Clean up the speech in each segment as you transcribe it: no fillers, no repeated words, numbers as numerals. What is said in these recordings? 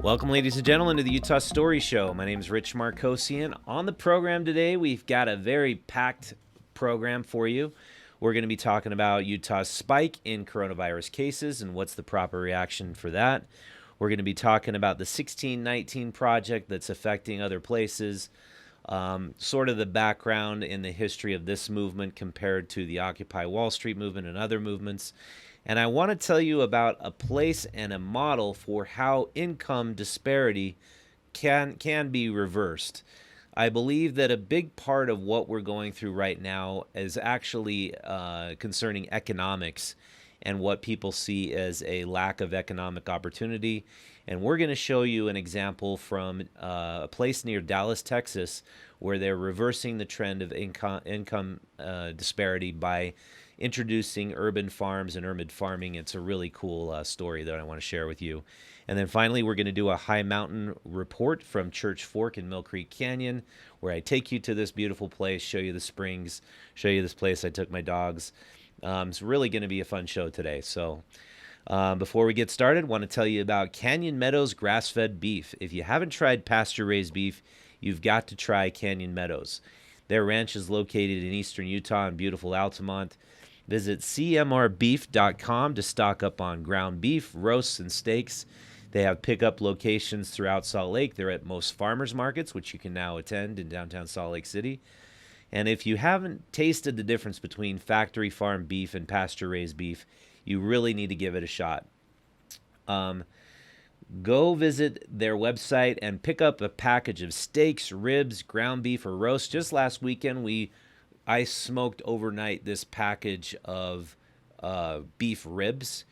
Welcome, ladies and gentlemen, to the Utah Story Show. My name is Rich Markosian. On the program today, we've got a very packed program for you. We're going to be talking about Utah's spike in coronavirus cases and what's the proper reaction for that. We're going to be talking about the 1619 project that's affecting other places, sort of the background in the history of this movement compared to the Occupy Wall Street movement and other movements. And I want to tell you about a place and a model for how income disparity can be reversed. I believe that a big part of what we're going through right now is actually concerning economics and what people see as a lack of economic opportunity. And we're going to show you an example from a place near Dallas, Texas, where they're reversing the trend of income disparity by introducing urban farms and urban farming. It's a really cool story that I want to share with you. And then finally, we're going to do a high mountain report from Church Fork in Millcreek Canyon, where I take you to this beautiful place, show you the springs, show you this place I took my dogs. It's really going to be a fun show today. So before we get started, I want to tell you about Canyon Meadows grass-fed beef. If you haven't tried pasture-raised beef, you've got to try Canyon Meadows. Their ranch is located in eastern Utah in beautiful Altamont. Visit cmrbeef.com to stock up on ground beef, roasts, and steaks. They have pickup locations throughout Salt Lake. They're at most farmers markets, which you can now attend in downtown Salt Lake City. And if you haven't tasted the difference between factory farm beef and pasture-raised beef, you really need to give it a shot. Go visit their website and pick up a package of steaks, ribs, ground beef, or roast. Just last weekend, I smoked overnight this package of beef ribs,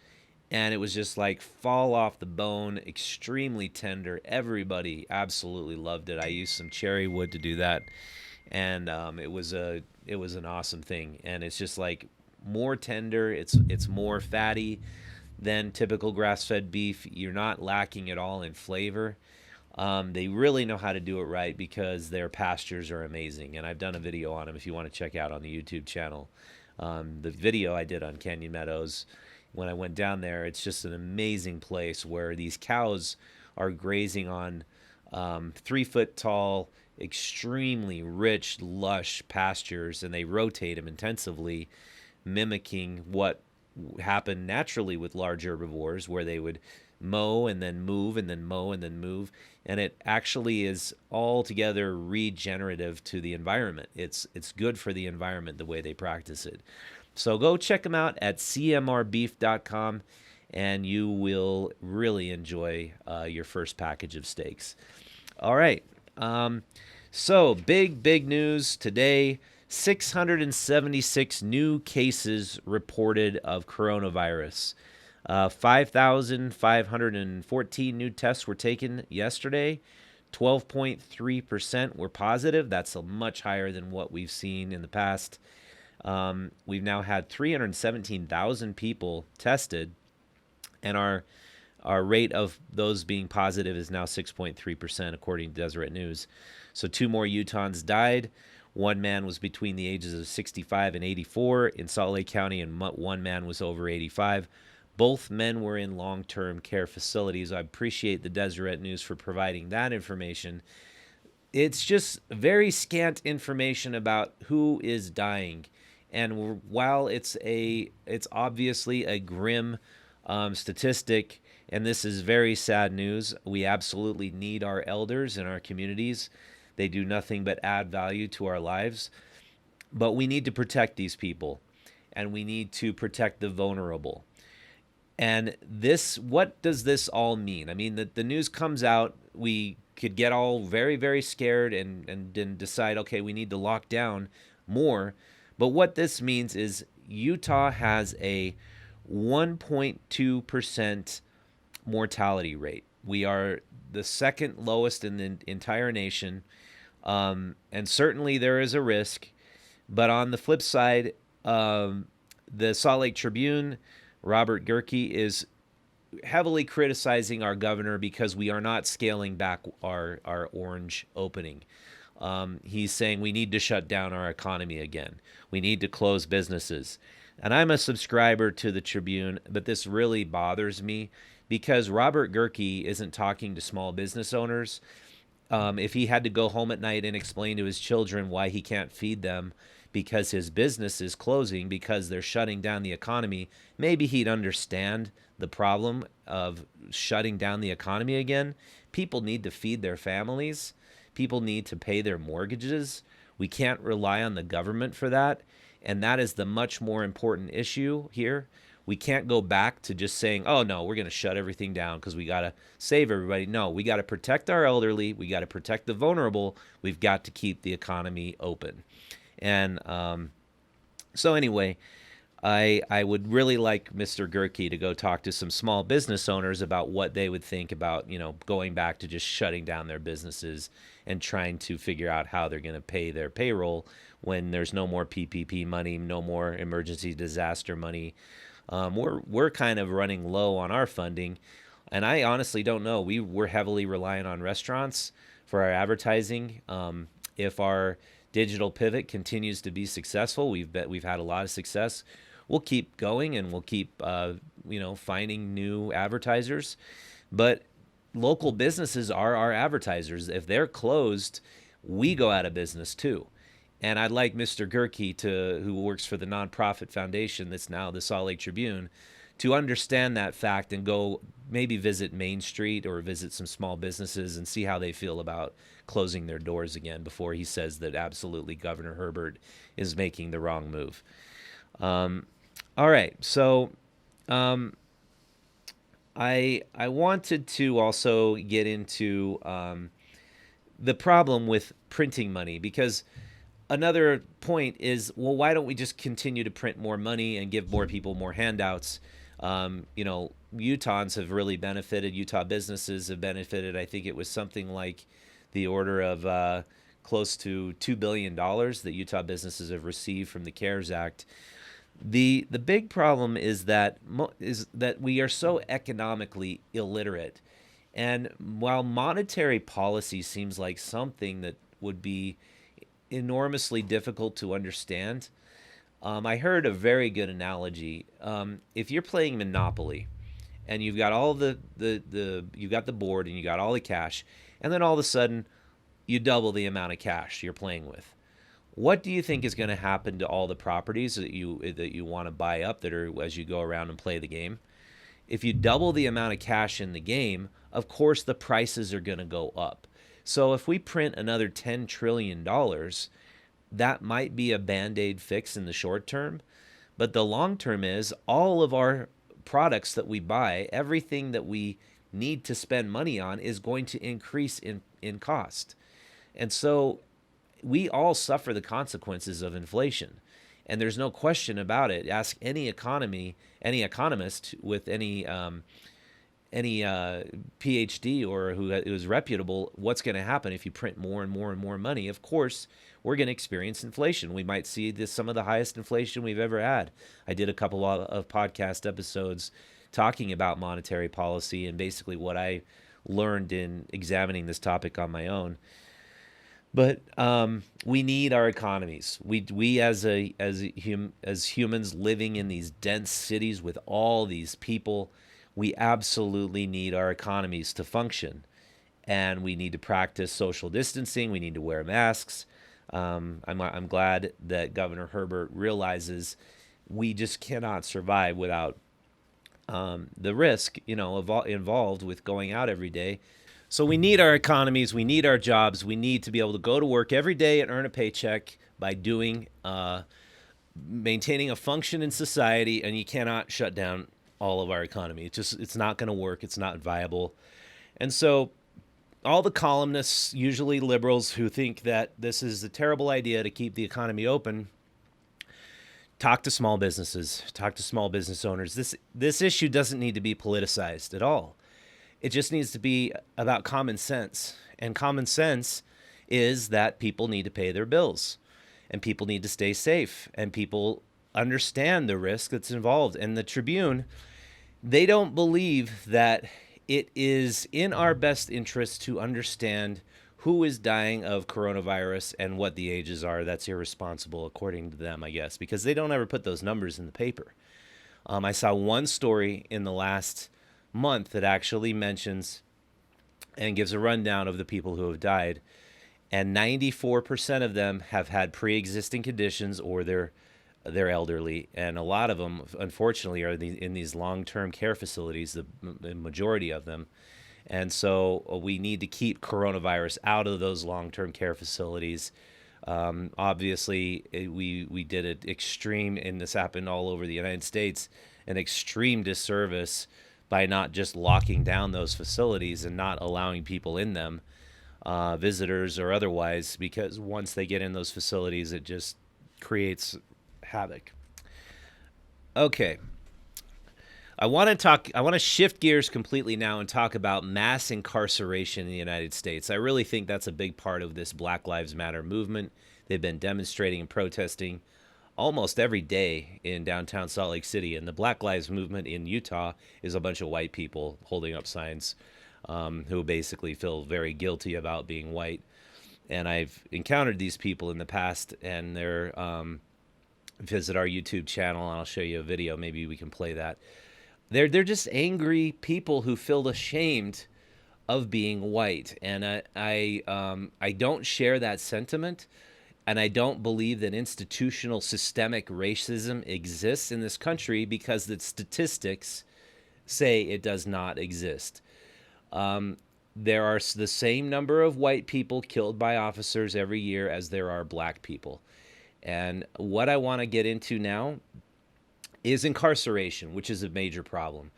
and it was just like fall off the bone, extremely tender. Everybody absolutely loved it. I used some cherry wood to do that, and it was an awesome thing. And it's just like more tender. It's more fatty than typical grass-fed beef. You're not lacking at all in flavor. They really know how to do it right because their pastures are amazing. And I've done a video on them if you want to check out on the YouTube channel. The video I did on Canyon Meadows, when I went down there, it's just an amazing place where these cows are grazing on 3-foot tall, extremely rich, lush pastures, and they rotate them intensively, mimicking what happened naturally with large herbivores, where they would mow and then move and then mow and then move. And it actually is altogether regenerative to the environment. It's good for the environment the way they practice it. So go check them out at cmrbeef.com, and you will really enjoy your first package of steaks. All right. So big news today. 676 new cases reported of coronavirus. 5,514 new tests were taken yesterday. 12.3% were positive. That's much higher than what we've seen in the past. We've now had 317,000 people tested, and our rate of those being positive is now 6.3%, according to Deseret News. So 2 more Utahns died. 1 man was between the ages of 65 and 84 in Salt Lake County, and 1 man was over 85. Both men were in long-term care facilities. I appreciate the Deseret News for providing that information. It's just very scant information about who is dying. And while it's obviously a grim statistic, and this is very sad news, we absolutely need our elders in our communities. They do nothing but add value to our lives. But we need to protect these people, and we need to protect the vulnerable. And what does this all mean? I mean, the news comes out, we could get all very, very scared and then decide, okay, we need to lock down more. But what this means is Utah has a 1.2% mortality rate. We are the second lowest in the entire nation. And certainly there is a risk. But on the flip side, the Salt Lake Tribune, Robert Gerke, is heavily criticizing our governor because we are not scaling back our orange opening. He's saying we need to shut down our economy again. We need to close businesses. And I'm a subscriber to the Tribune, but this really bothers me because Robert Gerke isn't talking to small business owners. If he had to go home at night and explain to his children why he can't feed them because his business is closing because they're shutting down the economy, maybe he'd understand the problem of shutting down the economy again. People need to feed their families. People need to pay their mortgages. We can't rely on the government for that. And that is the much more important issue here. We can't go back to just saying, oh, no, we're going to shut everything down because we got to save everybody. No, we got to protect our elderly. We got to protect the vulnerable. We've got to keep the economy open. And so anyway, I would really like Mr. Gerke to go talk to some small business owners about what they would think about, going back to just shutting down their businesses and trying to figure out how they're going to pay their payroll when there's no more PPP money, no more emergency disaster money. We're kind of running low on our funding, and I honestly don't know. We're heavily reliant on restaurants for our advertising. If our digital pivot continues to be successful, we've had a lot of success. We'll keep going and we'll keep finding new advertisers, but local businesses are our advertisers. If they're closed, we go out of business too. And I'd like Mr. Gerke, who works for the nonprofit foundation that's now the Salt Lake Tribune, to understand that fact and go maybe visit Main Street or visit some small businesses and see how they feel about closing their doors again before he says that absolutely Governor Herbert is making the wrong move. All right, so I wanted to also get into the problem with printing money, because another point is, well, why don't we just continue to print more money and give more people more handouts? Utahns have really benefited. Utah businesses have benefited. I think it was something like the order of close to $2 billion that Utah businesses have received from the CARES Act. The big problem is that we are so economically illiterate. And while monetary policy seems like something that would be enormously difficult to understand, I heard a very good analogy. If you're playing Monopoly and you've got all you've got the board and you got all the cash, and then all of a sudden you double the amount of cash you're playing with, what do you think is going to happen to all the properties that you want to buy up that are as you go around and play the game? If you double the amount of cash in the game, of course the prices are going to go up. So if we print another $10 trillion, that might be a Band-Aid fix in the short term. But the long term is all of our products that we buy, everything that we need to spend money on is going to increase in cost. And so we all suffer the consequences of inflation. And there's no question about it. Ask any economist with any PhD or who is reputable, what's going to happen if you print more and more and more money? Of course, we're going to experience inflation. We might see some of the highest inflation we've ever had. I did a couple of podcast episodes talking about monetary policy and basically what I learned in examining this topic on my own. But we need our economies. We as humans living in these dense cities with all these people, we absolutely need our economies to function, and we need to practice social distancing. We need to wear masks. I'm glad that Governor Herbert realizes we just cannot survive without the risk, involved with going out every day. So we need our economies, we need our jobs, we need to be able to go to work every day and earn a paycheck by maintaining a function in society, and you cannot shut down all of our economy. It's not going to work. It's not viable. And so all the columnists, usually liberals, who think that this is a terrible idea to keep the economy open, talk to small businesses, talk to small business owners. This issue doesn't need to be politicized at all. It just needs to be about common sense. And common sense is that people need to pay their bills and people need to stay safe and people understand the risk that's involved. And the Tribune, they don't believe that it is in our best interest to understand who is dying of coronavirus and what the ages are. That's irresponsible, according to them, I guess, because they don't ever put those numbers in the paper. I saw one story in the last month that actually mentions and gives a rundown of the people who have died, and 94% of them have had pre-existing conditions or they're elderly, and a lot of them, unfortunately, are in these long-term care facilities, the majority of them. And so we need to keep coronavirus out of those long-term care facilities. Obviously, we did an extreme, and this happened all over the United States, an extreme disservice by not just locking down those facilities and not allowing people in them, visitors or otherwise, because once they get in those facilities, it just creates havoc. Okay. I want to shift gears completely now and talk about mass incarceration in the United States. I really think that's a big part of this Black Lives Matter movement. They've been demonstrating and protesting almost every day in downtown Salt Lake City. And the Black Lives movement in Utah is a bunch of white people holding up signs who basically feel very guilty about being white. And I've encountered these people in the past, and they're visit our YouTube channel, and I'll show you a video. Maybe we can play that. They're just angry people who feel ashamed of being white, and I don't share that sentiment, and I don't believe that institutional systemic racism exists in this country because the statistics say it does not exist. There are the same number of white people killed by officers every year as there are black people. And what I want to get into now is incarceration, which is a major problem.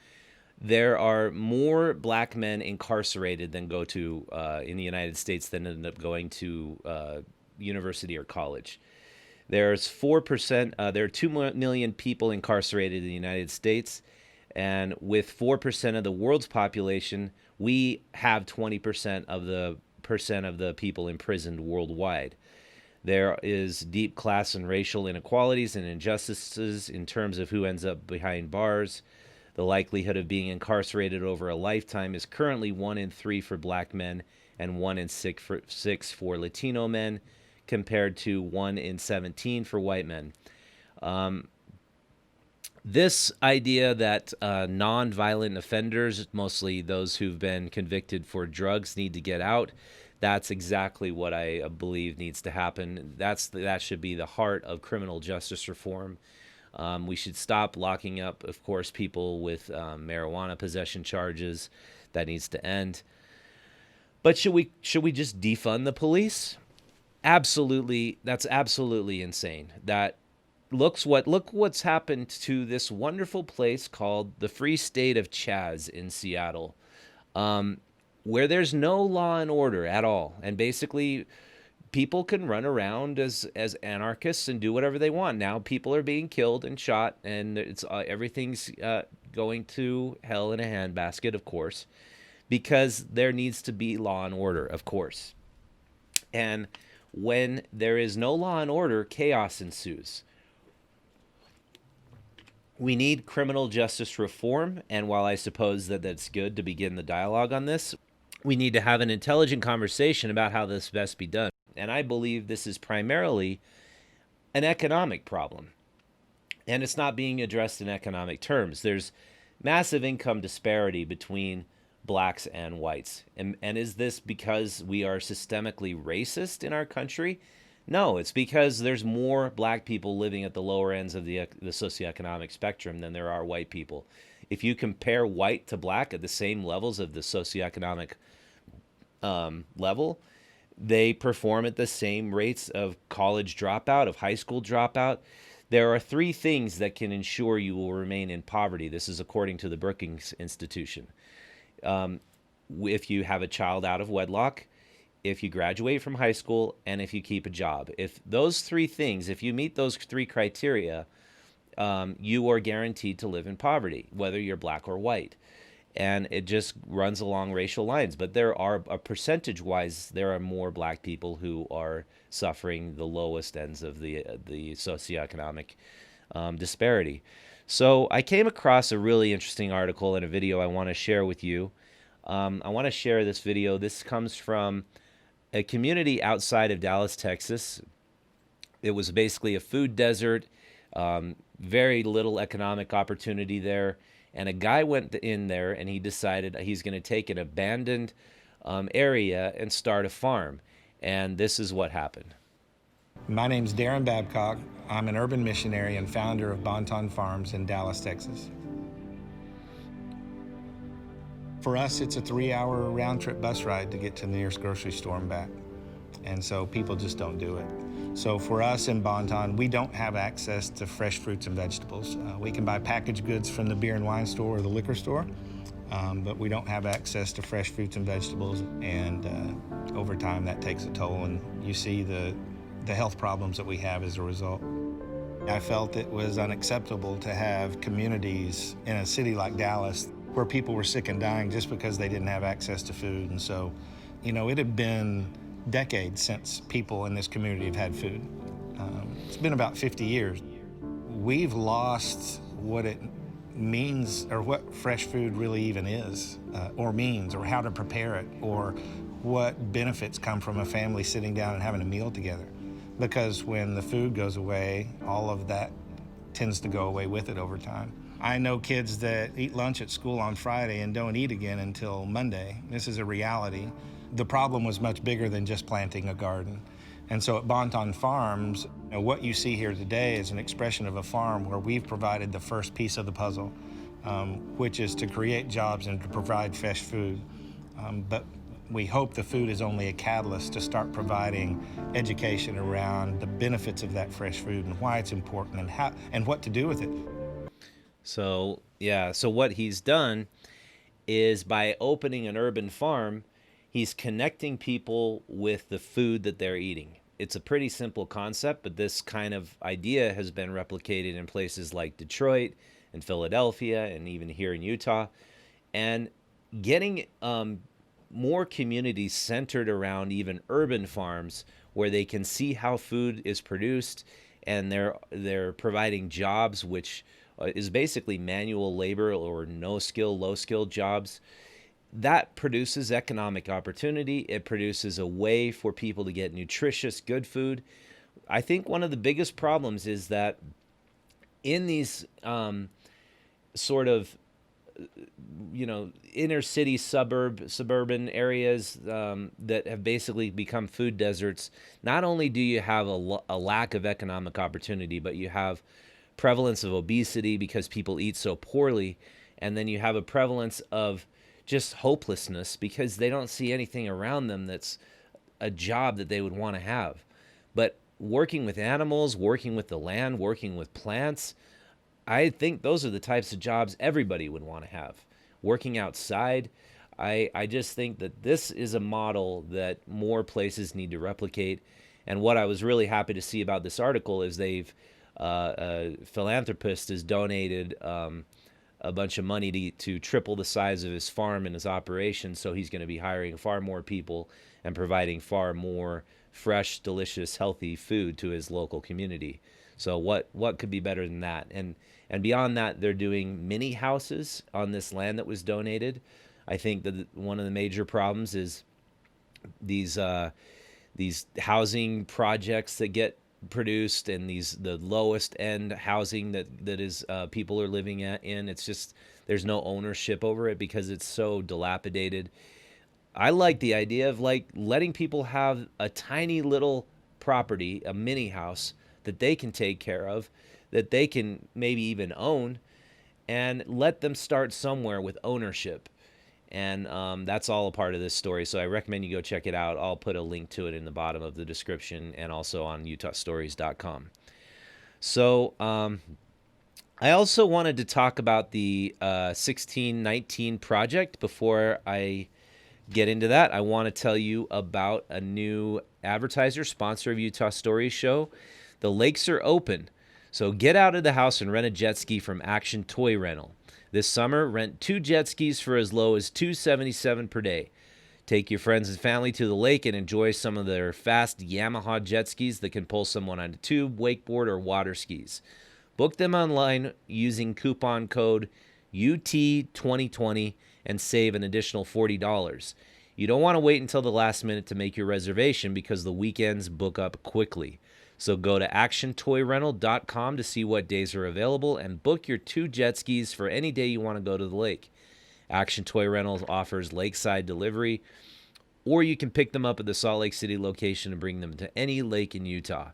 There are more black men incarcerated than go to in the United States than end up going to university or college. There's 4%. There are 2 million people incarcerated in the United States, and with 4% of the world's population, we have 20% of the people imprisoned worldwide. There is deep class and racial inequalities and injustices in terms of who ends up behind bars. The likelihood of being incarcerated over a lifetime is currently 1 in 3 for black men and 1 in 6 for Latino men, compared to 1 in 17 for white men. This idea that non-violent offenders, mostly those who've been convicted for drugs, need to get out, that's exactly what I believe needs to happen. That should be the heart of criminal justice reform. We should stop locking up, of course, people with marijuana possession charges. That needs to end. But should we just defund the police? Absolutely, that's absolutely insane. Look what's happened to this wonderful place called the Free State of Chaz in Seattle, where there's no law and order at all, and basically people can run around as anarchists and do whatever they want. Now people are being killed and shot, and it's everything's going to hell in a handbasket, of course, because there needs to be law and order, of course. And when there is no law and order, chaos ensues. We need criminal justice reform, and while I suppose that that's good to begin the dialogue on this, we need to have an intelligent conversation about how this best be done. And I believe this is primarily an economic problem, and it's not being addressed in economic terms. There's massive income disparity between blacks and whites. And is this because we are systemically racist in our country? No, it's because there's more black people living at the lower ends of the socioeconomic spectrum than there are white people. If you compare white to black at the same levels of the socioeconomic level, they perform at the same rates of college dropout, of high school dropout. There are 3 things that can ensure you will remain in poverty. This is according to the Brookings Institution. If you have a child out of wedlock, if you graduate from high school, and if you keep a job. If those 3 things, if you meet those 3 criteria, you are guaranteed to live in poverty, whether you're black or white. And it just runs along racial lines. But there are, percentage-wise, there are more black people who are suffering the lowest ends of the socioeconomic disparity. So I came across a really interesting article and a video I want to share with you. I want to share this video. This comes from a community outside of Dallas, Texas. It was basically a food desert, very little economic opportunity there. And a guy went in there and he decided he's going to take an abandoned area and start a farm. And this is what happened. My name's Darren Babcock. I'm an urban missionary and founder of Bonton Farms in Dallas, Texas. For us, it's a 3-hour round-trip bus ride to get to the nearest grocery store and back. And so people just don't do it. So for us in Bonton, we don't have access to fresh fruits and vegetables. We can buy packaged goods from the beer and wine store or the liquor store, but we don't have access to fresh fruits and vegetables. And over time, that takes a toll, and you see the health problems that we have as a result. I felt it was unacceptable to have communities in a city like Dallas where people were sick and dying just because they didn't have access to food. And so, it had been decades since people in this community have had food. It's been about 50 years. We've lost what it means, or what fresh food really even is, or means, or how to prepare it, or what benefits come from a family sitting down and having a meal together. Because when the food goes away, all of that tends to go away with it over time. I know kids that eat lunch at school on Friday and don't eat again until Monday. This is a reality. The problem was much bigger than just planting a garden. And so at Bonton Farms, what you see here today is an expression of a farm where we've provided the first piece of the puzzle, which is to create jobs and to provide fresh food. But we hope the food is only a catalyst to start providing education around the benefits of that fresh food and why it's important and how and what to do with it. So what he's done is, by opening an urban farm, he's connecting people with the food that they're eating. It's a pretty simple concept, but this kind of idea has been replicated in places like Detroit and Philadelphia and even here in Utah. And getting more communities centered around even urban farms where they can see how food is produced, and they're providing jobs, which is basically manual labor or no skill, low skill jobs. That produces economic opportunity. It produces a way for people to get nutritious, good food. I think one of the biggest problems is that in these sort of inner city suburban areas that have basically become food deserts, not only do you have a lack of economic opportunity, but you have prevalence of obesity because people eat so poorly, and then you have a prevalence of just hopelessness because they don't see anything around them that's a job that they would want to have. But working with animals, working with the land, working with plants, I think those are the types of jobs everybody would want to have. Working outside, I just think that this is a model that more places need to replicate. And what I was really happy to see about this article is a philanthropist has donated a bunch of money to triple the size of his farm and his operation, so he's going to be hiring far more people and providing far more fresh, delicious, healthy food to his local community. So what could be better than that? And beyond that, they're doing mini houses on this land that was donated. I think that one of the major problems is these housing projects that get produced, and the lowest end housing that is people are living in. It's just, there's no ownership over it because it's so dilapidated. I like the idea of letting people have a tiny little property, a mini house that they can take care of, that they can maybe even own, and let them start somewhere with ownership. And that's all a part of this story. So I recommend you go check it out. I'll put a link to it in the bottom of the description and also on utahstories.com. So I also wanted to talk about the 1619 project. Before I get into that, I want to tell you about a new advertiser, sponsor of Utah Stories show. The lakes are open. So get out of the house and rent a jet ski from Action Toy Rental. This summer, rent 2 jet skis for as low as $277 per day. Take your friends and family to the lake and enjoy some of their fast Yamaha jet skis that can pull someone on a tube, wakeboard, or water skis. Book them online using coupon code UT2020 and save an additional $40. You don't want to wait until the last minute to make your reservation because the weekends book up quickly. So go to actiontoyrental.com to see what days are available and book your 2 jet skis for any day you want to go to the lake. Action Toy Rentals offers lakeside delivery, or you can pick them up at the Salt Lake City location and bring them to any lake in Utah.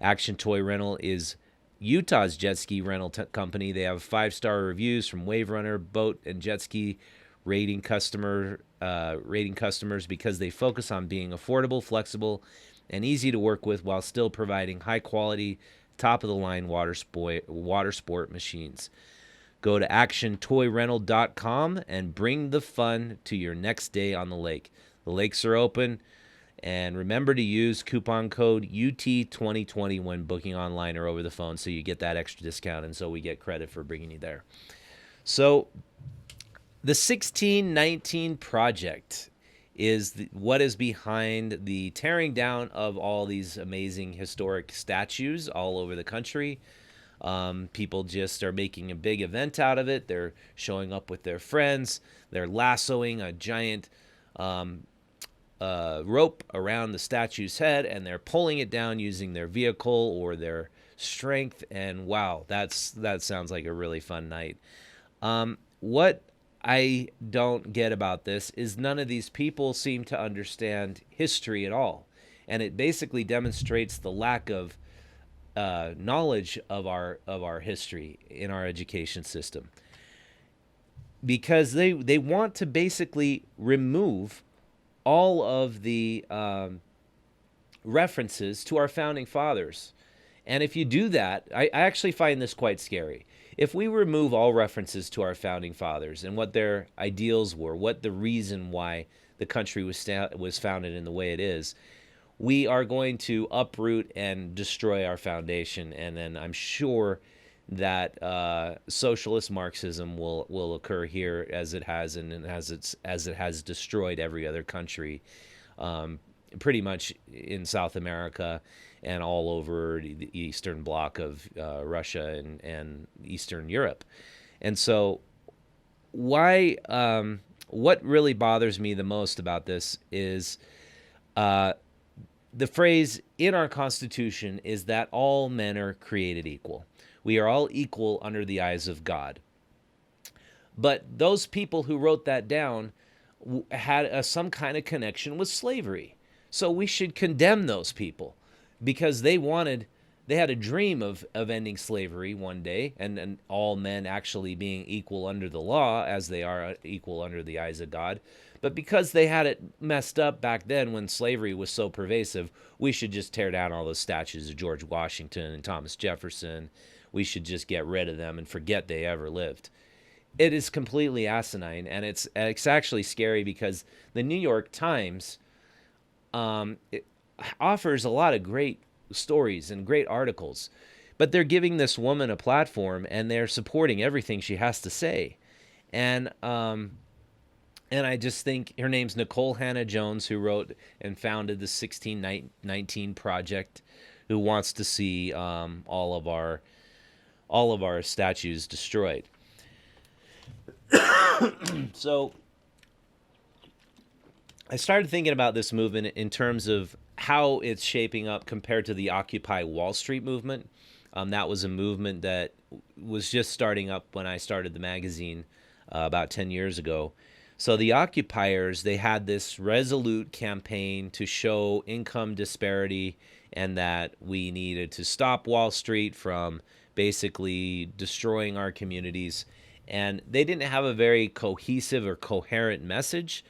Action Toy Rental is Utah's jet ski rental company. They have 5-star reviews from Wave Runner, boat, and jet ski rating customers because they focus on being affordable, flexible, and easy to work with while still providing high-quality, top-of-the-line water sport machines. Go to actiontoyrental.com and bring the fun to your next day on the lake. The lakes are open, and remember to use coupon code UT2020 when booking online or over the phone so you get that extra discount, and so we get credit for bringing you there. So the 1619 Project is what is behind the tearing down of all these amazing historic statues all over the country. People just are making a big event out of it. They're showing up with their friends. They're lassoing a giant rope around the statue's head, and they're pulling it down using their vehicle or their strength. And wow, that sounds like a really fun night. What I don't get about this is none of these people seem to understand history at all, and it basically demonstrates the lack of knowledge of our history in our education system, because they want to basically remove all of the references to our founding fathers. And if you do that, I actually find this quite scary. If we remove all references to our founding fathers and what their ideals were, what the reason why the country was founded in the way it is, we are going to uproot and destroy our foundation. And then I'm sure that socialist Marxism will occur here, as it has, and as it has destroyed every other country, pretty much in South America and all over the Eastern Bloc of Russia and Eastern Europe. And so what really bothers me the most about this is the phrase in our Constitution is that all men are created equal. We are all equal under the eyes of God. But those people who wrote that down had some kind of connection with slavery. So we should condemn those people, because they had a dream of ending slavery one day, and all men actually being equal under the law as they are equal under the eyes of God. But because they had it messed up back then when slavery was so pervasive, we should just tear down all those statues of George Washington and Thomas Jefferson. We should just get rid of them and forget they ever lived. It is completely asinine, and it's actually scary, because the New York Times it offers a lot of great stories and great articles, but they're giving this woman a platform and they're supporting everything she has to say. And I just think her name's Nicole Hannah-Jones, who wrote and founded the 1619 Project, who wants to see all of our statues destroyed. So I started thinking about this movement in terms of how it's shaping up compared to the Occupy Wall Street movement. That was a movement that was just starting up when I started the magazine about 10 years ago. So the occupiers, they had this resolute campaign to show income disparity and that we needed to stop Wall Street from basically destroying our communities. And they didn't have a very cohesive or coherent message,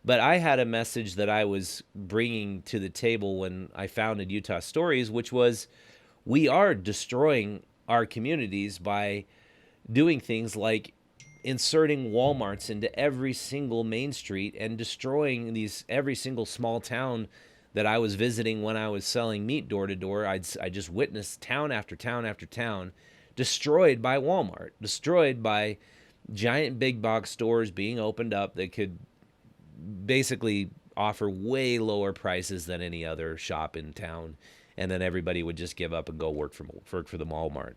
but I had a message that I was bringing to the table when I founded Utah Stories, which was, we are destroying our communities by doing things like inserting Walmarts into every single main street and destroying every single small town that I was visiting when I was selling meat door to door. I just witnessed town after town after town destroyed by Walmart, destroyed by giant big box stores being opened up that could basically offer way lower prices than any other shop in town, and then everybody would just give up and go work for the Walmart.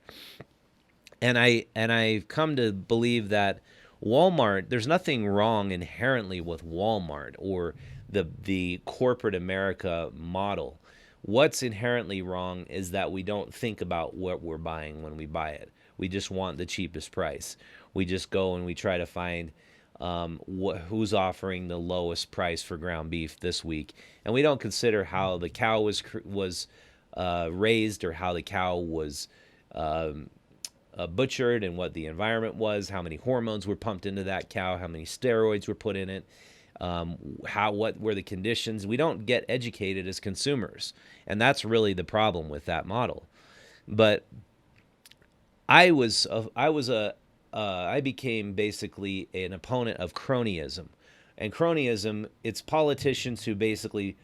And I've come to believe that Walmart, there's nothing wrong inherently with Walmart or the corporate America model. What's inherently wrong is that we don't think about what we're buying when we buy it. We just want the cheapest price. We just go and we try to find who's offering the lowest price for ground beef this week, and we don't consider how the cow was raised, or how the cow was butchered, and what the environment was, how many hormones were pumped into that cow, how many steroids were put in it, what were the conditions. We don't get educated as consumers, and that's really the problem with that model. But I became basically an opponent of cronyism. And cronyism, it's politicians who basically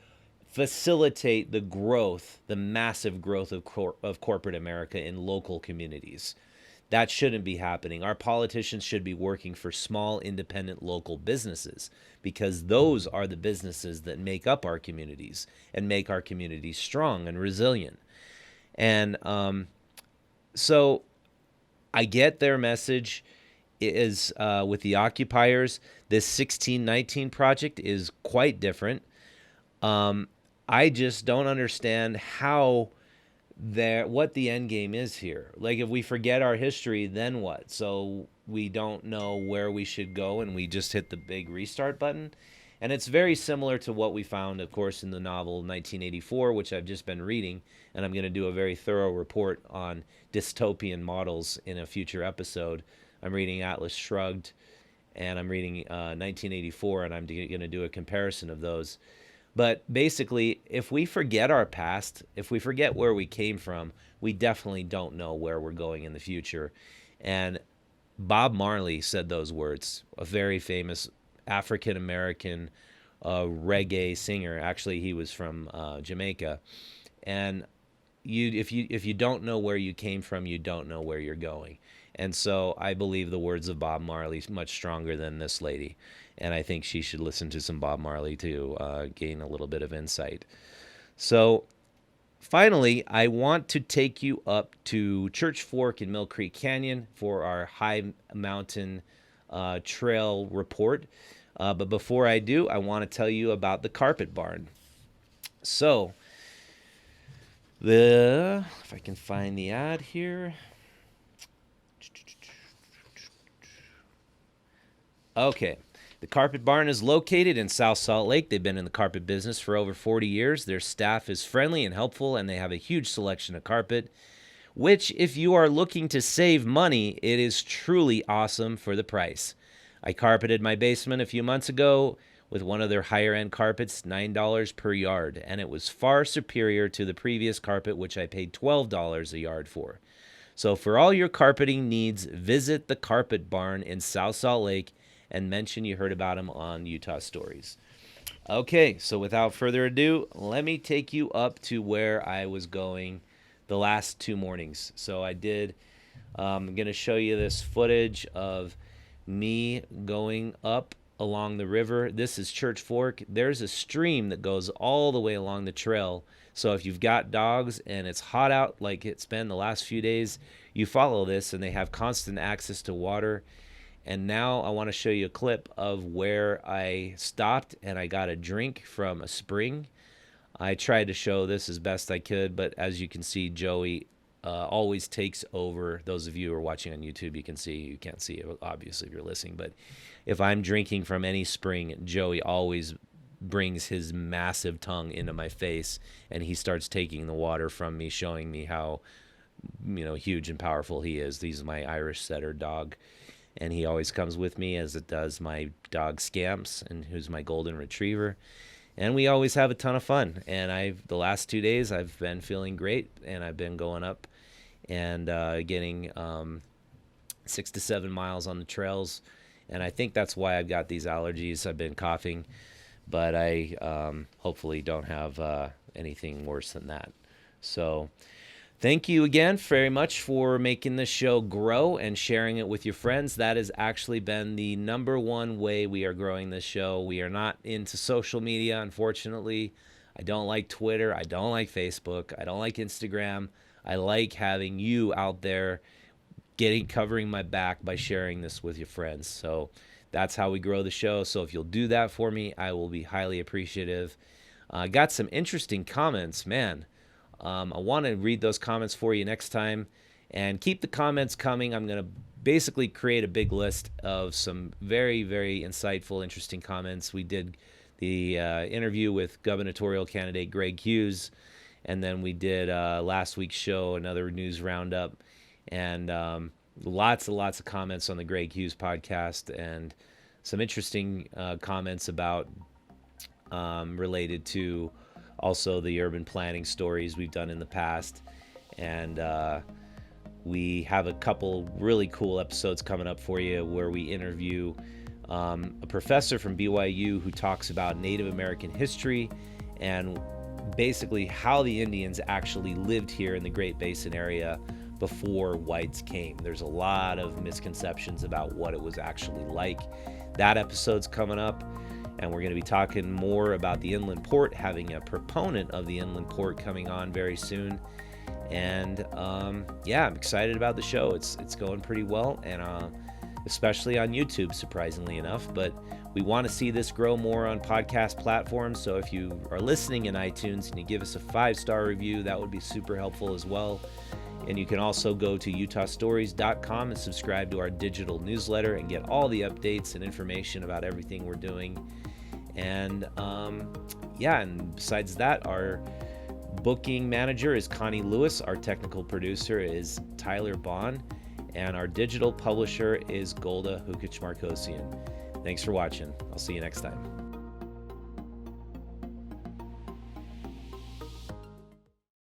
facilitate the growth, the massive growth of corporate America in local communities. That shouldn't be happening. Our politicians should be working for small, independent, local businesses, because those are the businesses that make up our communities and make our communities strong and resilient. And so I get their message is with the occupiers. This 1619 project is quite different. I just don't understand what the end game is here. Like, if we forget our history, then what? So we don't know where we should go, and we just hit the big restart button. And it's very similar to what we found, of course, in the novel 1984, which I've just been reading, and I'm going to do a very thorough report on dystopian models in a future episode. I'm reading Atlas Shrugged, and I'm reading 1984, and I'm going to do a comparison of those. But basically, if we forget our past, if we forget where we came from, we definitely don't know where we're going in the future. And Bob Marley said those words, a very famous African-American reggae singer. Actually, he was from Jamaica. And if you don't know where you came from, you don't know where you're going. And so I believe the words of Bob Marley is much stronger than this lady. And I think she should listen to some Bob Marley to gain a little bit of insight. So finally, I want to take you up to Church Fork in Millcreek Canyon for our high mountain trail report. But before I do, I want to tell you about the Carpet Barn. So, if I can find the ad here. Okay. The Carpet Barn is located in South Salt Lake. They've been in the carpet business for over 40 years. Their staff is friendly and helpful, and they have a huge selection of carpet, which, if you are looking to save money, it is truly awesome for the price. I carpeted my basement a few months ago with one of their higher-end carpets, $9 per yard, and it was far superior to the previous carpet, which I paid $12 a yard for. So for all your carpeting needs, visit the Carpet Barn in South Salt Lake and mention you heard about them on Utah Stories. Okay, so without further ado, let me take you up to where I was going the last 2 mornings. So I'm going to show you this footage of me going up along the river. This is Church Fork. There's a stream that goes all the way along the trail. So if you've got dogs and it's hot out like it's been the last few days, you follow this and they have constant access to water. And now I want to show you a clip of where I stopped and I got a drink from a spring. I tried to show this as best I could, but as you can see, Joey always takes over. Those of you who are watching on YouTube, you can see. You can't see it, obviously, if you're listening. But if I'm drinking from any spring, Joey always brings his massive tongue into my face, and he starts taking the water from me, showing me how huge and powerful he is. He's my Irish setter dog. And he always comes with me, as it does my dog Scamps, and who's my golden retriever. And we always have a ton of fun. And the last 2 days, I've been feeling great, and I've been going up and getting 6 to 7 miles on the trails. And I think that's why I've got these allergies. I've been coughing, but I hopefully don't have anything worse than that. So thank you again very much for making this show grow and sharing it with your friends. That has actually been the #1 way we are growing this show. We are not into social media, unfortunately. I don't like Twitter. I don't like Facebook. I don't like Instagram. I like having you out there covering my back by sharing this with your friends. So That's how we grow the show. So if you'll do that for me, I will be highly appreciative. Got some interesting comments, man. I want to read those comments for you next time, and keep the comments coming. I'm going to basically create a big list of some very, very insightful, interesting comments. We did the interview with gubernatorial candidate Greg Hughes, and then we did last week's show, another news roundup, and lots of comments on the Greg Hughes podcast, and some interesting comments about related to also the urban planning stories we've done in the past. And we have a couple really cool episodes coming up for you where we interview a professor from BYU who talks about Native American history and basically how the Indians actually lived here in the Great Basin area before whites came. There's a lot of misconceptions about what it was actually like. That episode's coming up, and we're going to be talking more about the inland port, having a proponent of the inland port coming on very soon. And yeah, I'm excited about the show. It's going pretty well, and especially on YouTube, surprisingly enough. But we want to see this grow more on podcast platforms. So if you are listening in iTunes and you give us a 5-star review, that would be super helpful as well. And you can also go to utahstories.com and subscribe to our digital newsletter and get all the updates and information about everything we're doing. And yeah, and besides that, our booking manager is Connie Lewis. Our technical producer is Tyler Bond. And our digital publisher is Golda Hukic-Markosian. Thanks for watching. I'll see you next time.